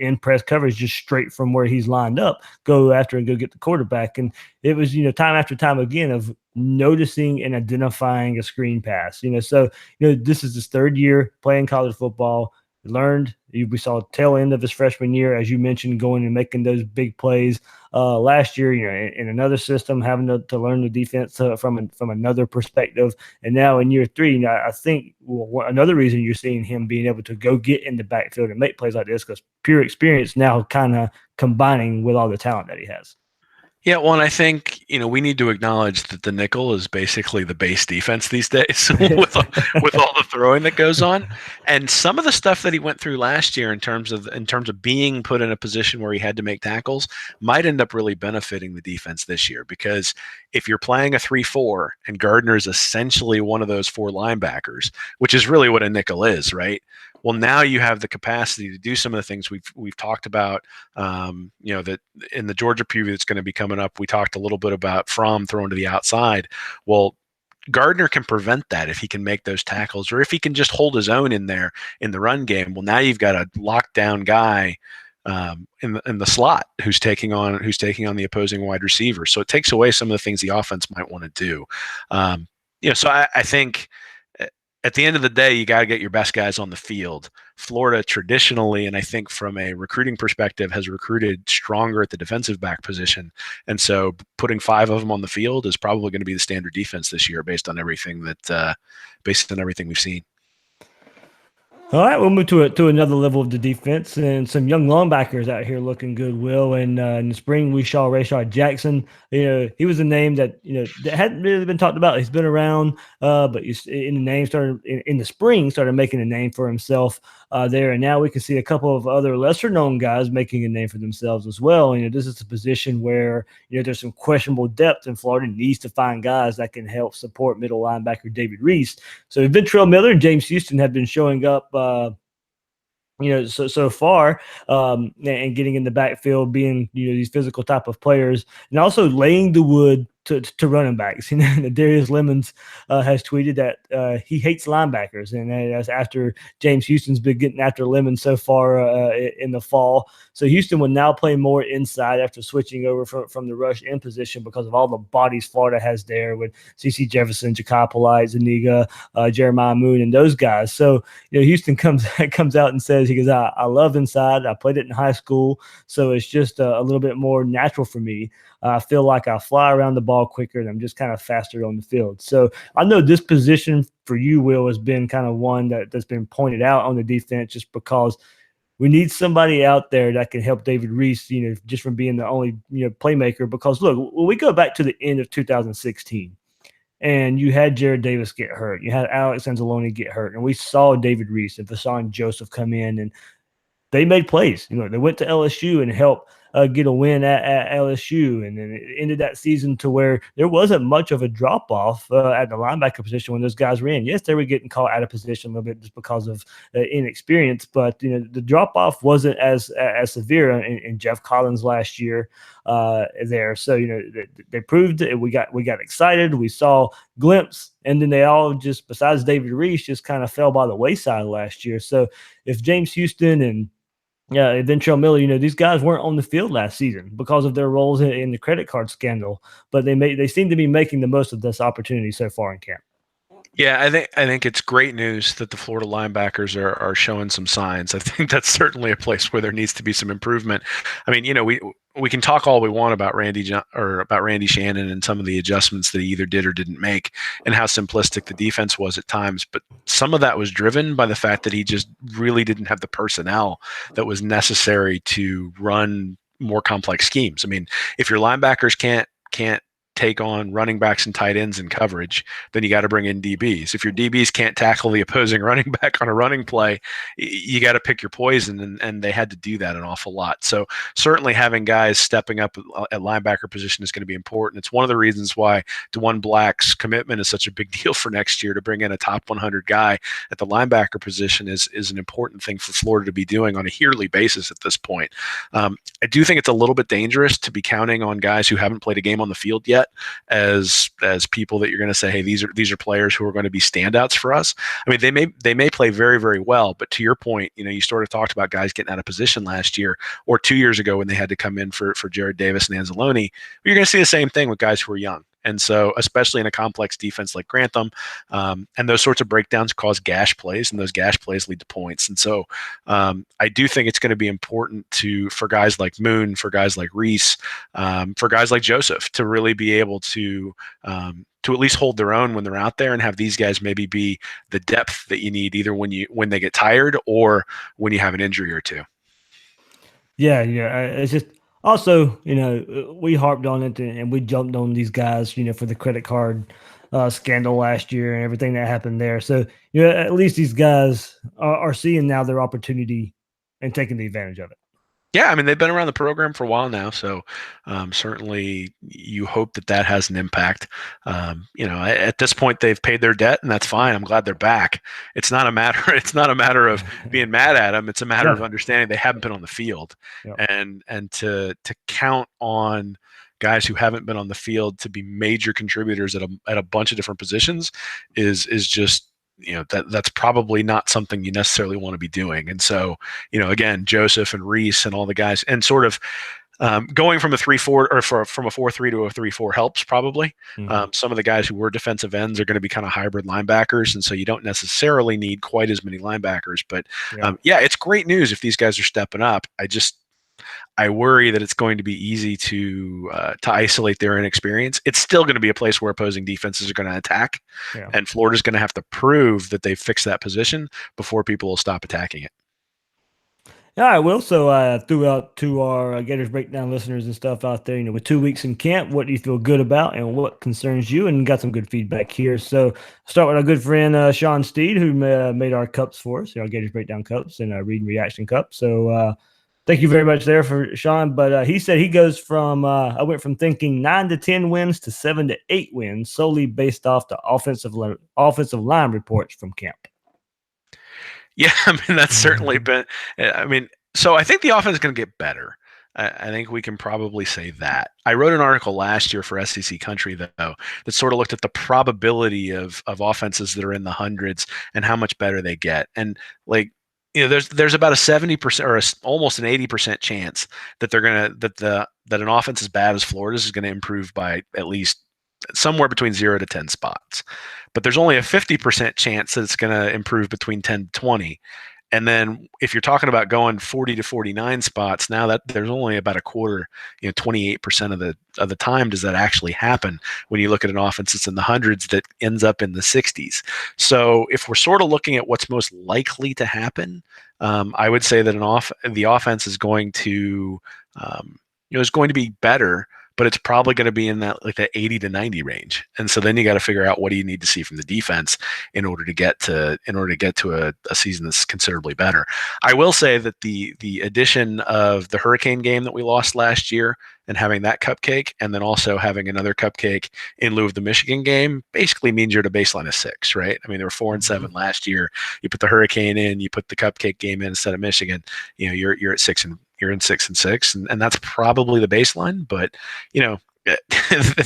in press coverage, just straight from where he's lined up, go after and go get the quarterback. And it was, time after time again of noticing and identifying a screen pass. So this is his third year playing college football. Learned. We saw tail end of his freshman year, as you mentioned, going and making those big plays. Last year, in another system, having to learn the defense from another perspective, and now in year three, I think another reason you're seeing him being able to go get in the backfield and make plays like this because pure experience now kind of combining with all the talent that he has. Yeah, well, and I think, we need to acknowledge that the nickel is basically the base defense these days with all the throwing that goes on. And some of the stuff that he went through last year in terms of being put in a position where he had to make tackles might end up really benefiting the defense this year, because if you're playing a 3-4 and Gardner is essentially one of those 4 linebackers, which is really what a nickel is, right? Well, now you have the capacity to do some of the things we've talked about. That in the Georgia preview that's going to be coming up, we talked a little bit about Fromm throwing to the outside. Well, Gardner can prevent that if he can make those tackles, or if he can just hold his own in there in the run game. Well, now you've got a lockdown guy in the slot who's taking on the opposing wide receiver. So it takes away some of the things the offense might want to do. So I think at the end of the day, you got to get your best guys on the field. Florida traditionally, and I think from a recruiting perspective, has recruited stronger at the defensive back position. And so putting 5 of them on the field is probably going to be the standard defense this year based on everything we've seen. All right, we'll move to another level of the defense and some young linebackers out here looking good, Will. And in the spring, we saw Rashad Jackson. He was a name that hadn't really been talked about. He's been around, but in the spring started making a name for himself there. And now we can see a couple of other lesser known guys making a name for themselves as well. This is a position where there's some questionable depth, and Florida needs to find guys that can help support middle linebacker David Reese. So Ventrell Miller and James Houston have been showing up so far, and getting in the backfield, being these physical type of players, and also laying the wood to running backs. Darius Lemons has tweeted that he hates linebackers, and that's after James Houston's been getting after Lemons so far in the fall. So Houston will now play more inside after switching over from the rush in position because of all the bodies Florida has there with C.C. Jefferson, Ja'Kai Polite, Zuniga, Jeremiah Moon, and those guys. So Houston comes out and says, he goes, I love inside. I played it in high school, so it's just a little bit more natural for me. I feel like I fly around the ball quicker, and I'm just kind of faster on the field. So I know this position for you, Will, has been kind of one that's been pointed out on the defense, just because we need somebody out there that can help David Reese, just from being the only playmaker. Because look, when we go back to the end of 2016, and you had Jared Davis get hurt, you had Alex Anzalone get hurt, and we saw David Reese and Vashawn Joseph come in, and they made plays. They went to LSU and helped get a win at LSU, and then it ended that season to where there wasn't much of a drop-off at the linebacker position when those guys were in. Yes, they were getting caught out of position a little bit just because of inexperience, but the drop-off wasn't as severe in Jeff Collins last year there. So they proved it. We got excited. We saw glimpse, and then they all just, besides David Reese, just kind of fell by the wayside last year. So if James Houston and Ventrell Miller, these guys weren't on the field last season because of their roles in the credit card scandal, but they seem to be making the most of this opportunity so far in camp. Yeah, I think it's great news that the Florida linebackers are showing some signs. I think that's certainly a place where there needs to be some improvement. I mean, we can talk all we want about Randy Shannon and some of the adjustments that he either did or didn't make, and how simplistic the defense was at times. But some of that was driven by the fact that he just really didn't have the personnel that was necessary to run more complex schemes. I mean, if your linebackers can't take on running backs and tight ends in coverage, then you got to bring in DBs. If your DBs can't tackle the opposing running back on a running play, you got to pick your poison, and they had to do that an awful lot. So certainly having guys stepping up at linebacker position is going to be important. It's one of the reasons why DeJuan Black's commitment is such a big deal for next year. To bring in a top 100 guy at the linebacker position is an important thing for Florida to be doing on a yearly basis at this point. I do think it's a little bit dangerous to be counting on guys who haven't played a game on the field yet as people that you're going to say, hey, these are players who are going to be standouts for us. I mean, they may play very, very well, but to your point, you sort of talked about guys getting out of position last year or 2 years ago when they had to come in for Jared Davis and Anzalone. You're going to see the same thing with guys who are young. And so, especially in a complex defense like Grantham, and those sorts of breakdowns cause gash plays, and those gash plays lead to points. And so, I do think it's going to be important for guys like Moon, for guys like Reese, for guys like Joseph to really be able to at least hold their own when they're out there, and have these guys maybe be the depth that you need either when they get tired or when you have an injury or two. Yeah, it's just also, we harped on it and we jumped on these guys, for the credit card scandal last year and everything that happened there. So, at least these guys are seeing now their opportunity and taking the advantage of it. Yeah, I mean, they've been around the program for a while now, so certainly you hope that has an impact. At this point, they've paid their debt, and that's fine. I'm glad they're back. It's not a matter. It's not a matter of being mad at them. It's a matter of understanding they haven't been on the field, and to count on guys who haven't been on the field to be major contributors at a bunch of different positions is just. That's probably not something you necessarily want to be doing. And so, again, Joseph and Reese and all the guys, and sort of going from a 3-4 or from a 4-3 to a 3-4 helps probably. Some of the guys who were defensive ends are going to be kind of hybrid linebackers, and so you don't necessarily need quite as many linebackers. But it's great news if these guys are stepping up. I worry that it's going to be easy to isolate their inexperience. It's still going to be a place where opposing defenses are going to attack, and Florida's going to have to prove that they've fixed that position before people will stop attacking it. All right, Will. So threw out to our Gators Breakdown listeners and stuff out there, with 2 weeks in camp, what do you feel good about and what concerns you? And got some good feedback here. So start with our good friend Sean Steed, who made our cups for us, our Gators Breakdown cups and our Read and Reaction cup. So thank you very much there for Sean. But he said he goes from I went from thinking 9 to 10 wins to 7 to 8 wins solely based off the offensive line reports from camp. Yeah, I mean, that's certainly been. So I think the offense is going to get better. I think we can probably say that. I wrote an article last year for SEC Country, though, that sort of looked at the probability of offenses that are in the hundreds and how much better they get. And there's about a 70% or almost an 80% chance that that an offense as bad as Florida's is going to improve by at least somewhere between 0 to 10 spots. But there's only a 50% chance that it's going to improve between 10 to 20. And then if you're talking about going 40 to 49 spots, now that there's only about a quarter, 28% of the time does that actually happen when you look at an offense that's in the hundreds that ends up in the 60s. So if we're sort of looking at what's most likely to happen, I would say that the offense is going to is going to be better, but it's probably going to be in that the 80 to 90 range. And so then you got to figure out what do you need to see from the defense in order to get to a season that's considerably better. I will say that the addition of the Hurricane game that we lost last year and having that cupcake, and then also having another cupcake in lieu of the Michigan game, basically means you're at a baseline of 6, right? I mean, they were 4-7 last year. You put the Hurricane in, you put the cupcake game in instead of Michigan, you're at 6 and you're in 6-6, and that's probably the baseline. But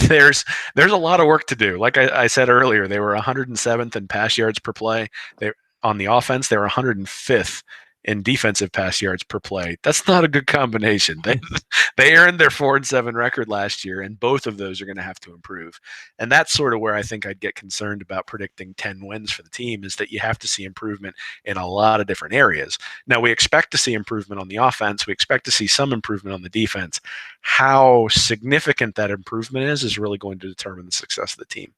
there's a lot of work to do. Like I said earlier, they were 107th in pass yards per play. On the offense, they were 105th in defensive pass yards per play. That's not a good combination. They earned their 4-7 record last year, and both of those are going to have to improve. And that's sort of where I think I'd get concerned about predicting 10 wins for the team, is that you have to see improvement in a lot of different areas. Now, we expect to see improvement on the offense. We expect to see some improvement on the defense. How significant that improvement is really going to determine the success of the team.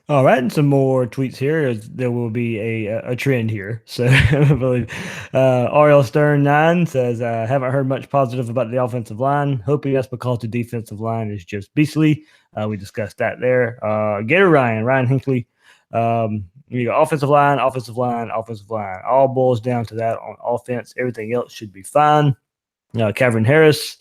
All right, and some more tweets here. There will be a trend here. So I believe Ariel Stern 9 says, haven't heard much positive about the offensive line. Hoping that's because the defensive line is just beastly. We discussed that there. Gator Ryan Hinckley. You got offensive line. All boils down to that on offense. Everything else should be fine. Kavern Harris,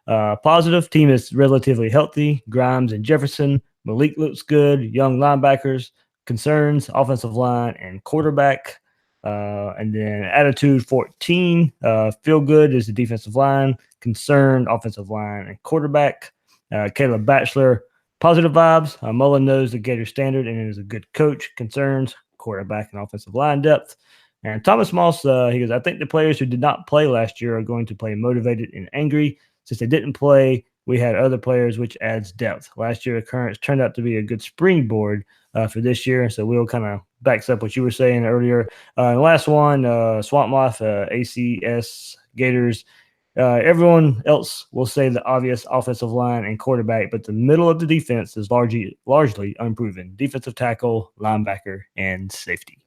positive. Team is relatively healthy. Grimes and Jefferson. Malik looks good. Young linebackers. Concerns, offensive line and quarterback. And then attitude 14. Feel good is the defensive line. Concerned, offensive line and quarterback. Caleb Batchelor. Positive vibes. Mullen knows the Gator standard and is a good coach. Concerns, quarterback and offensive line depth. And Thomas Moss, he goes, I think the players who did not play last year are going to play motivated and angry. Since they didn't play, we had other players, which adds depth. Last year, occurrence turned out to be a good springboard for this year. So Will kind of backs up what you were saying earlier. The last one, Swamp Moth, ACS Gators. Everyone else will say the obvious offensive line and quarterback, but the middle of the defense is largely unproven. Defensive tackle, linebacker, and safety.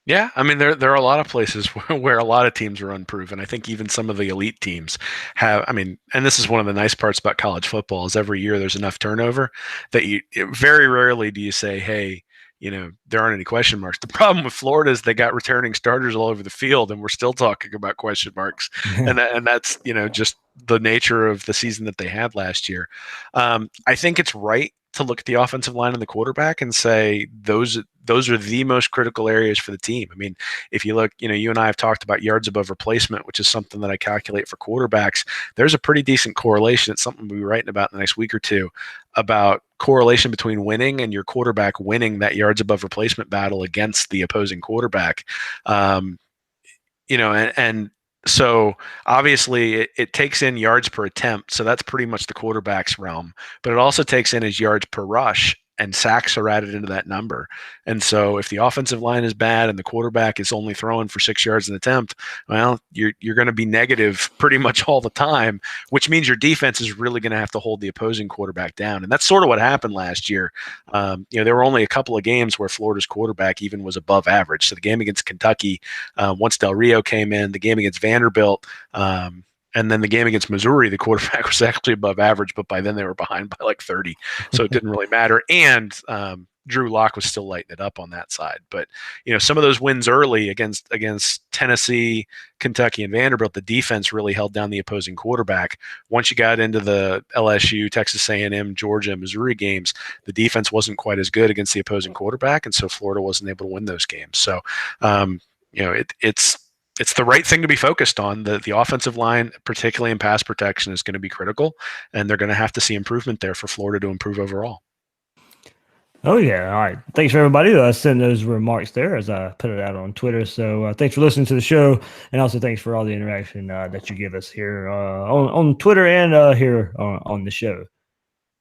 Yeah, I mean there are a lot of places where a lot of teams are unproven. I think even some of the elite teams have. I mean, and this is one of the nice parts about college football is every year there's enough turnover that very rarely do you say, hey, there aren't any question marks. The problem with Florida is they got returning starters all over the field, and we're still talking about question marks, and that's just the nature of the season that they had last year. I think it's right to look at the offensive line and the quarterback and say those are the most critical areas for the team. I mean, if you look, you and I have talked about yards above replacement, which is something that I calculate for quarterbacks. There's a pretty decent correlation. It's something we'll be writing about in the next week or two about correlation between winning and your quarterback winning that yards above replacement battle against the opposing quarterback. And so obviously it takes in yards per attempt. So that's pretty much the quarterback's realm, but it also takes in his yards per rush, and sacks are added into that number. And so if the offensive line is bad and the quarterback is only throwing for 6 yards an attempt, well, you're going to be negative pretty much all the time, which means your defense is really going to have to hold the opposing quarterback down. And that's sort of what happened last year. There were only a couple of games where Florida's quarterback even was above average. So the game against Kentucky, once Del Rio came in, the game against Vanderbilt, and then the game against Missouri, the quarterback was actually above average, but by then they were behind by like 30. So it didn't really matter. And Drew Lock was still lighting it up on that side. But, some of those wins early against Tennessee, Kentucky, and Vanderbilt, the defense really held down the opposing quarterback. Once you got into the LSU, Texas A&M, Georgia, Missouri games, the defense wasn't quite as good against the opposing quarterback. And so Florida wasn't able to win those games. So, it's the right thing to be focused on. The offensive line, particularly in pass protection, is going to be critical, and they're going to have to see improvement there for Florida to improve overall. Oh, yeah. All right. Thanks for everybody sending those remarks there as I put it out on Twitter. So thanks for listening to the show, and also thanks for all the interaction that you give us here on Twitter and here on the show.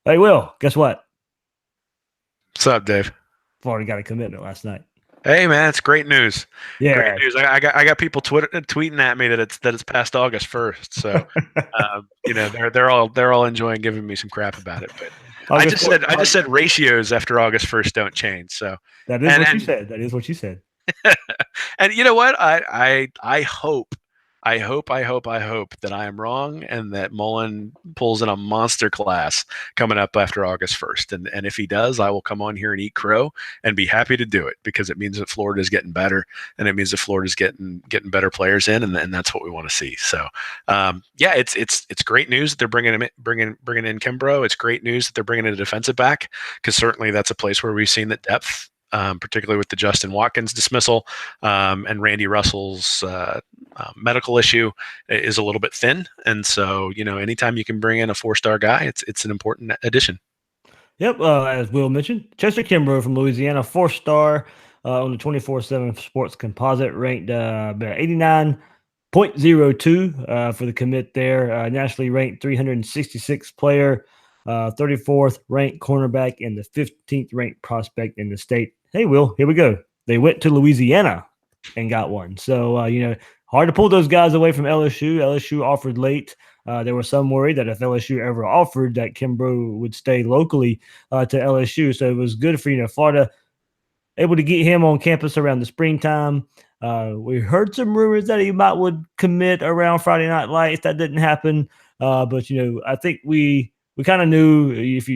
Hey, Will, guess what? What's up, Dave? Florida got a commitment last night. Hey man, it's great news. Yeah, great news. I got people tweeting at me that it's past August 1st. So, they're all enjoying giving me some crap about it. But I just said ratios after August 1st don't change. So that is what you said. That is what you said. And you know what? I hope that I am wrong and that Mullen pulls in a monster class coming up after August 1st. And if he does, I will come on here and eat crow and be happy to do it, because it means that Florida is getting better, and it means that Florida is getting better players in, and that's what we want to see. So, it's great news that they're bringing in Kimbrough. It's great news that they're bringing in a defensive back, because certainly that's a place where we've seen that depth. Particularly with the Justin Watkins dismissal and Randy Russell's medical issue is a little bit thin. And so, anytime you can bring in a 4-star guy, it's an important addition. Yep. As Will mentioned, Chester Kimbrough from Louisiana, 4-star on the 24/7 Sports Composite, ranked 89.02 for the commit there. Nationally ranked 366th player. 34th ranked cornerback and the 15th ranked prospect in the state. Hey, Will, here we go. They went to Louisiana and got one. So, hard to pull those guys away from LSU. LSU offered late. There was some worry that if LSU ever offered, that Kimbrough would stay locally to LSU. So it was good for, Florida able to get him on campus around the springtime. We heard some rumors that he would commit around Friday Night Lights. That didn't happen. But, I think we kind of knew if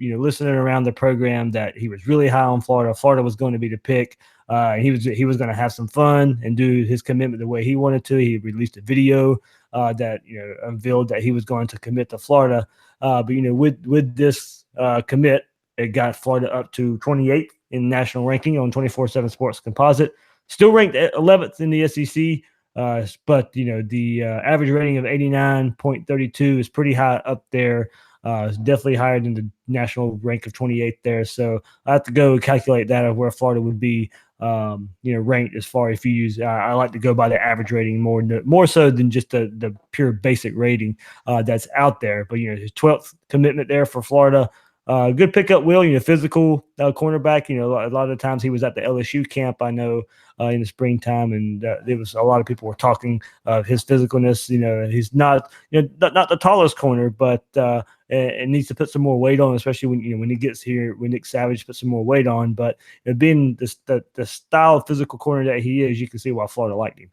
listening around the program that he was really high on Florida. Florida was going to be the pick. He was going to have some fun and do his commitment the way he wanted to. He released a video that unveiled that he was going to commit to Florida. But with this commit, it got Florida up to 28th in national ranking on 24/7 Sports Composite. Still ranked 11th in the SEC. But the average rating of 89.32 is pretty high up there It's definitely higher than the national rank of 28th there. So I have to go calculate that of where Florida would be, ranked as far if you use. I like to go by the average rating more so than just the pure basic rating that's out there. But his 12th commitment there for Florida. Good pickup, Will. Physical cornerback. A lot of the times he was at the LSU camp. I know in the springtime, and there was a lot of people were talking of his physicalness. He's not not the tallest corner, but it needs to put some more weight on, especially when he gets here. When Nick Savage puts some more weight on, but being the style of physical corner that he is, you can see why Florida liked him.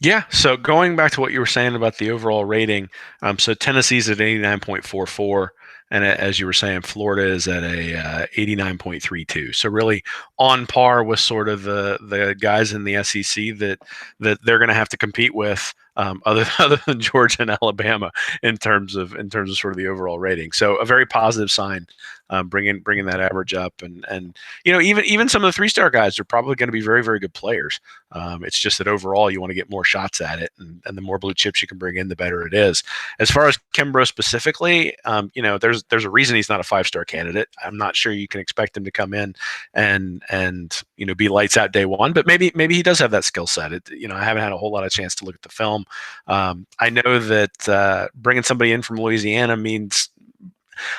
Yeah. So going back to what you were saying about the overall rating, so Tennessee's at 89.44. And as you were saying, Florida is at a 89.32. So really on par with sort of the guys in the SEC that they're going to have to compete with, other than Georgia and Alabama in terms of sort of the overall rating. So a very positive sign, bringing that average up, and even some of the 3-star guys are probably going to be very, very good players. It's just that overall you want to get more shots at it, and the more blue chips you can bring in, the better it is. As far as Kimbrough specifically, there's a reason he's not a 5-star candidate. I'm not sure you can expect him to come in and be lights out day one, but maybe he does have that skill set. I haven't had a whole lot of chance to look at the film. I know that bringing somebody in from Louisiana means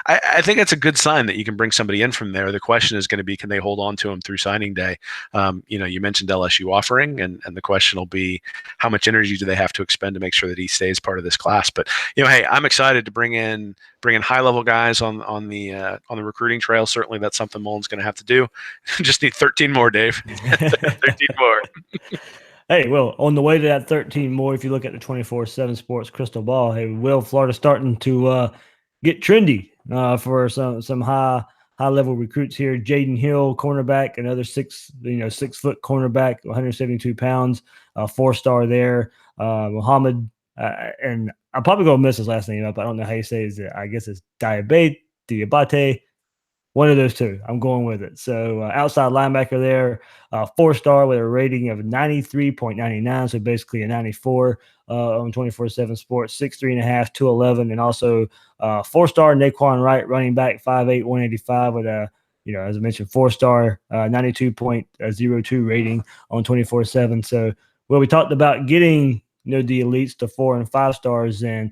I think that's a good sign that you can bring somebody in from there. The question is going to be, can they hold on to him through signing day? You mentioned LSU offering, and the question will be, how much energy do they have to expend to make sure that he stays part of this class? But hey, I'm excited to bring in high level guys on the recruiting trail. Certainly, that's something Mullen's going to have to do. Just need 13 more, Dave. 13 more. Hey, well, on the way to that 13 more, if you look at the 24/7 Sports crystal ball, hey, Will, Florida starting to get trendy for some high level recruits here. Jaden Hill, cornerback, another 6 foot cornerback, 172 pounds, 4-star there. Muhammad, and I'm probably gonna mess his last name up. I don't know how you say it. I guess it's Diabate. One of those two. I'm going with it. So outside linebacker there, 4-star with a rating of 93.99. So basically a 94 on 24/7 Sports, 6'3.5", 211, and also 4-star Naquan Wright, running back, 5'8", 185 with a as I mentioned, 4-star 92.02 rating on 24/7. So we talked about getting the elites to 4 and 5 stars, and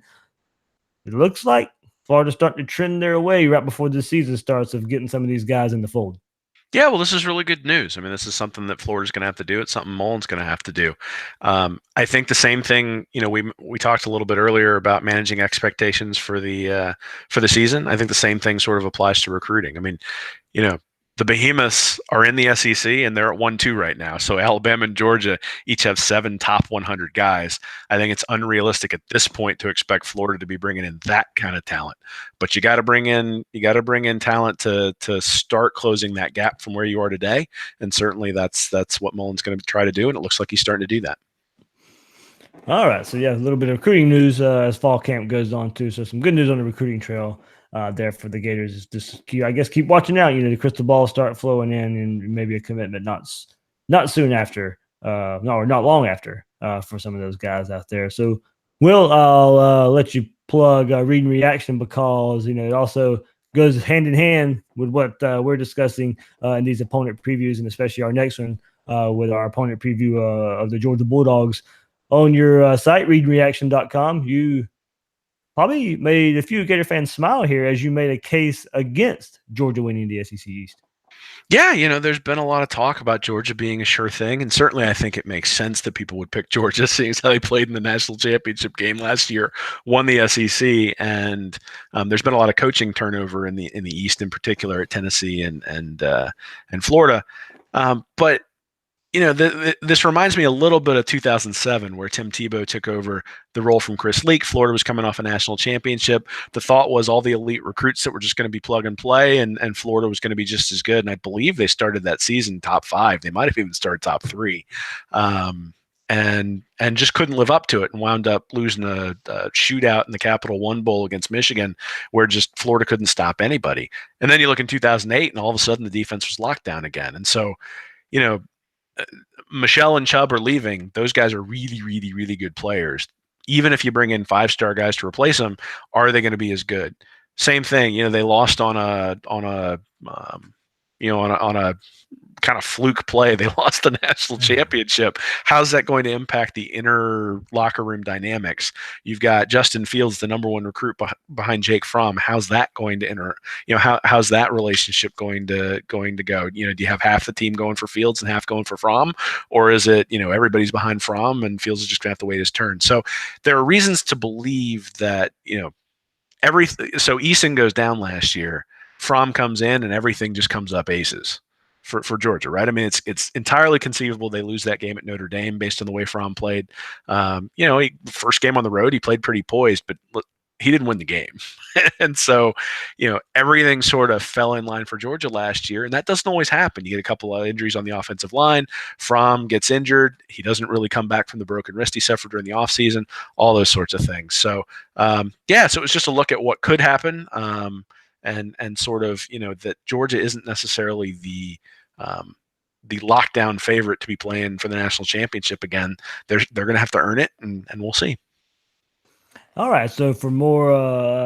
it looks like Florida's starting to trend their way right before the season starts of getting some of these guys in the fold. Yeah, well, this is really good news. I mean, this is something that Florida's going to have to do. It's something Mullen's going to have to do. I think the same thing. We talked a little bit earlier about managing expectations for the season. I think the same thing sort of applies to recruiting. I mean, the behemoths are in the SEC and they're at 1-2 right now. So Alabama and Georgia each have 7 top 100 guys. I think it's unrealistic at this point to expect Florida to be bringing in that kind of talent. But you got to bring in talent to start closing that gap from where you are today. And certainly that's what Mullen's going to try to do, and it looks like he's starting to do that. All right, so a little bit of recruiting news as fall camp goes on too. So some good news on the recruiting trail there for the Gators. Just keep watching out. The crystal ball start flowing in, and maybe a commitment not soon after, or not long after, for some of those guys out there. So, Will, I'll let you plug Read and Reaction, because it also goes hand in hand with what we're discussing in these opponent previews, and especially our next one with our opponent preview of the Georgia Bulldogs. On your site, readreaction.com, you probably made a few Gator fans smile here as you made a case against Georgia winning the SEC East. Yeah, there's been a lot of talk about Georgia being a sure thing, and certainly I think it makes sense that people would pick Georgia, seeing as how they played in the national championship game last year, won the SEC, and there's been a lot of coaching turnover in the East, in particular at Tennessee and Florida, but. This reminds me a little bit of 2007, where Tim Tebow took over the role from Chris Leak. Florida was coming off a national championship. The thought was all the elite recruits that were just going to be plug and play, and Florida was going to be just as good. And I believe they started that season top 5. They might have even started top 3, and just couldn't live up to it, and wound up losing a shootout in the Capital One Bowl against Michigan, where just Florida couldn't stop anybody. And then you look in 2008, and all of a sudden the defense was locked down again. And so, Michelle and Chubb are leaving. Those guys are really, really, really good players. Even if you bring in 5-star guys to replace them, are they going to be as good? Same thing. They lost on a kind of fluke play. They lost the national championship. How's that going to impact the inner locker room dynamics? You've got Justin Fields, the number one recruit behind Jake Fromm. How's that going to how's that relationship going to go? Do you have half the team going for Fields and half going for Fromm, or is it everybody's behind Fromm and Fields is just going to have to wait his turn? So there are reasons to believe that so Eason goes down last year. Fromm comes in and everything just comes up aces for Georgia, right? I mean, it's entirely conceivable they lose that game at Notre Dame based on the way Fromm played. First game on the road, he played pretty poised, but he didn't win the game. And so, everything sort of fell in line for Georgia last year, and that doesn't always happen. You get a couple of injuries on the offensive line. Fromm gets injured. He doesn't really come back from the broken wrist he suffered during the offseason, all those sorts of things. So, so it was just a look at what could happen. And sort of that Georgia isn't necessarily the lockdown favorite to be playing for the national championship again. They're going to have to earn it, and we'll see. All right, so for more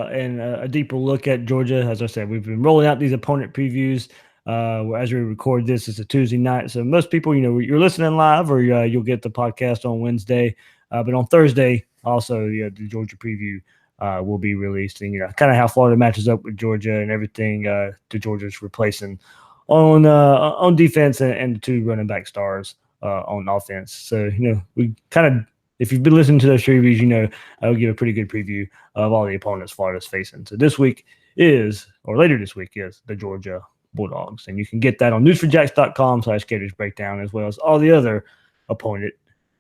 and a deeper look at Georgia, as I said, we've been rolling out these opponent previews. As we record this, it's a Tuesday night, so most people, you're listening live, or you'll get the podcast on Wednesday. But on Thursday, also, the Georgia preview will be released, and kind of how Florida matches up with Georgia and everything to Georgia's replacing on defense and the two running back stars on offense. So we kind of, if you've been listening to those previews, I'll give a pretty good preview of all the opponents Florida's facing. So later this week is the Georgia Bulldogs, and you can get that on news4jacks.com/Gators Breakdown, as well as all the other opponent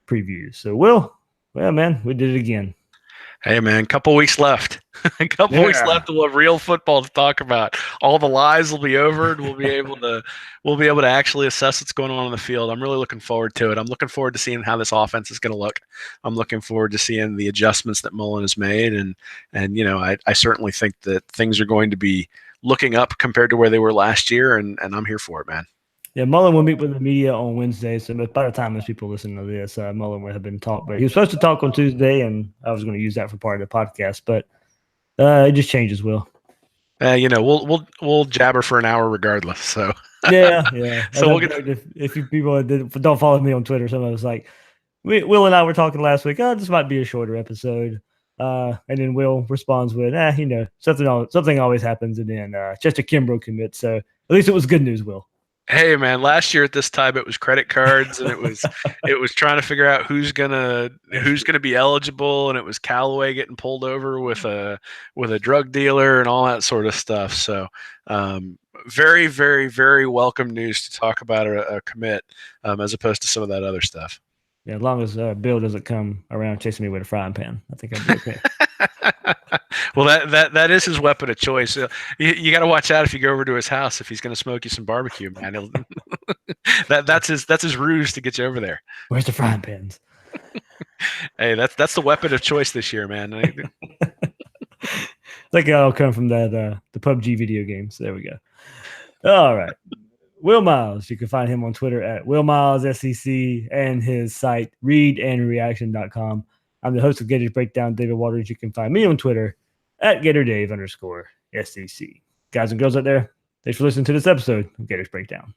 previews. So man, we did it again. Hey, man, couple weeks left. A couple weeks left, and we'll have real football to talk about. All the lies will be over, and we'll be able to actually assess what's going on the field. I'm really looking forward to it. I'm looking forward to seeing how this offense is going to look. I'm looking forward to seeing the adjustments that Mullen has made, and I certainly think that things are going to be looking up compared to where they were last year, and I'm here for it, man. Yeah, Mullen will meet with the media on Wednesday, so by the time most people listen to this, Mullen would have been talked. But he was supposed to talk on Tuesday, and I was going to use that for part of the podcast, but it just changes, Will. We'll jabber for an hour regardless. So yeah. So if you people don't follow me on Twitter, someone was like, Will and I were talking last week. Oh, this might be a shorter episode. And then Will responds with, something always happens, and then Chester Kimbrough commits. So at least it was good news, Will. Hey, man, last year at this time it was credit cards, and it was trying to figure out who's gonna be eligible, and it was Callaway getting pulled over with a drug dealer and all that sort of stuff. So very, very, very welcome news to talk about a commit as opposed to some of that other stuff. Yeah, as long as Bill doesn't come around chasing me with a frying pan, I think I'll be okay. Well, that is his weapon of choice. You got to watch out if you go over to his house if he's going to smoke you some barbecue, man. that's his ruse to get you over there. Where's the frying pans? Hey, that's the weapon of choice this year, man. I think it'll come from that the PUBG video games. There we go. All right. Will Miles, you can find him on Twitter at Will Miles SEC and his site readandreaction.com. I'm the host of Gators Breakdown, David Waters. You can find me on Twitter at GatorDave_SEC. Guys and girls out there, thanks for listening to this episode of Gators Breakdown.